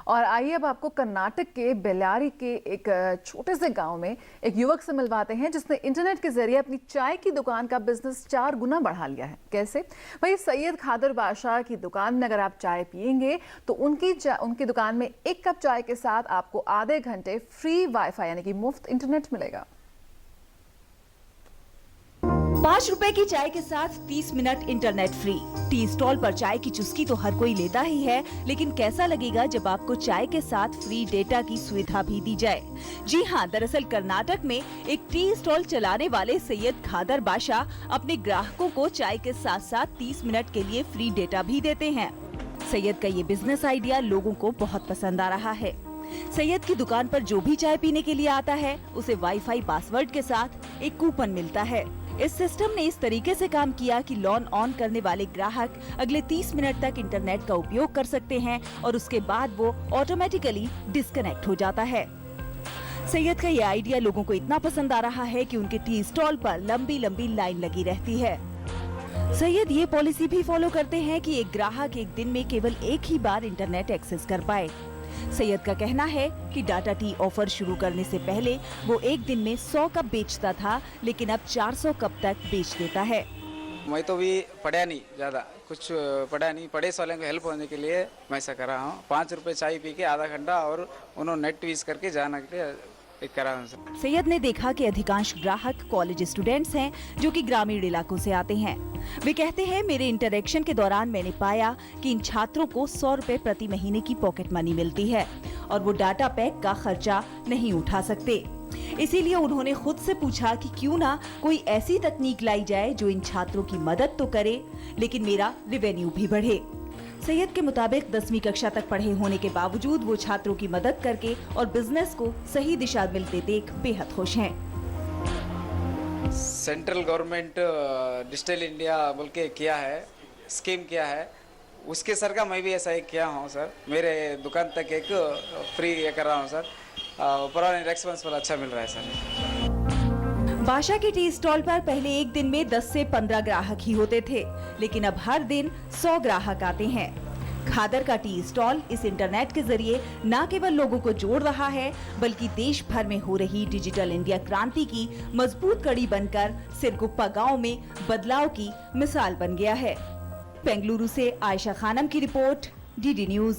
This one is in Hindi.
और आइए अब आपको कर्नाटक के बेल्लारी के एक छोटे से गांव में एक युवक से मिलवाते हैं जिसने इंटरनेट के जरिए अपनी चाय की दुकान का बिजनेस 4 गुना बढ़ा लिया है। कैसे? भाई सैयद खादर बादशाह की दुकान में अगर आप चाय पियेंगे तो उनकी दुकान में 1 कप चाय के साथ आपको आधे घंटे फ्री वाईफाई यानी कि मुफ्त इंटरनेट मिलेगा। 5 रुपए की चाय के साथ 30 minute internet free. Tea stall पर चाय की चुस्की तो हर कोई लेता ही है, लेकिन कैसा लगेगा जब आपको चाय के साथ फ्री डेटा की सुविधा भी दी जाए। जी हाँ, दरअसल कर्नाटक में एक टी स्टॉल चलाने वाले सैयद खादर बादशाह अपने ग्राहकों को चाय के साथ साथ 30 मिनट के लिए फ्री डेटा भी देते हैं। सैयद का ये बिजनेस आइडिया लोगों को बहुत पसंद आ रहा है। सैयद की दुकान पर जो भी चाय पीने के लिए आता है उसे वाईफाई पासवर्ड के साथ एक कूपन मिलता है। इस सिस्टम ने इस तरीके से काम किया कि लॉन ऑन करने वाले ग्राहक अगले 30 मिनट तक इंटरनेट का उपयोग कर सकते हैं और उसके बाद वो ऑटोमेटिकली डिस्कनेक्ट हो जाता है। सैयद का ये आइडिया लोगों को इतना पसंद आ रहा है कि उनके टी स्टॉल पर लंबी लंबी लाइन लगी रहती है। सैयद ये पॉलिसी भी फॉलो करते हैं कि एक ग्राहक एक दिन में केवल एक ही बार इंटरनेट एक्सेस कर पाए। सैयद का कहना है कि डाटा टी ऑफर शुरू करने से पहले वो एक दिन में 100 कप बेचता था, लेकिन अब 400 कप तक बेच देता है। मैं तो भी पढ़ा नहीं, ज़्यादा कुछ पढ़ा नहीं, पढ़े वाले को हेल्प होने के लिए मैं ऐसा कर रहा हूँ। 5 रुपए चाय पी के आधा घंटा और उन्होंने नेट यूज करके जाना के लिए कर रहा हूँ। सैयद ने देखा कि अधिकांश ग्राहक कॉलेज स्टूडेंट्स हैं जो कि ग्रामीण इलाकों से आते हैं। वे कहते हैं, मेरे इंटरेक्शन के दौरान मैंने पाया कि इन छात्रों को 100 रुपए प्रति महीने की पॉकेट मनी मिलती है और वो डाटा पैक का खर्चा नहीं उठा सकते। इसीलिए उन्होंने खुद से पूछा कि क्यों ना कोई ऐसी तकनीक लाई जाए जो इन छात्रों की मदद तो करे लेकिन मेरा रेवेन्यू भी बढ़े। सैयद के मुताबिक 10वीं कक्षा तक पढ़े होने के बावजूद वो छात्रों की मदद करके और बिजनेस को सही दिशा मिलते देख बेहद खुश हैं। सेंट्रल गवर्नमेंट डिजिटल इंडिया बोल के किया है, स्कीम किया है, उसके सर का मैं भी ऐसा एक किया हूँ सर। मेरे दुकान तक एक फ्री कर रहा हूँ सर। ऊपर रेस्पॉन्स अच्छा मिल रहा है सर। बादशाह के टी स्टॉल पर पहले एक दिन में 10 से 15 ग्राहक ही होते थे, लेकिन अब हर दिन 100 ग्राहक आते हैं। खादर का टी स्टॉल इस इंटरनेट के जरिए न केवल लोगों को जोड़ रहा है, बल्कि देश भर में हो रही डिजिटल इंडिया क्रांति की मजबूत कड़ी बनकर सिरगुप्पा गांव में बदलाव की मिसाल बन गया है। बेंगलुरु से आयशा खानम की रिपोर्ट, डीडी न्यूज।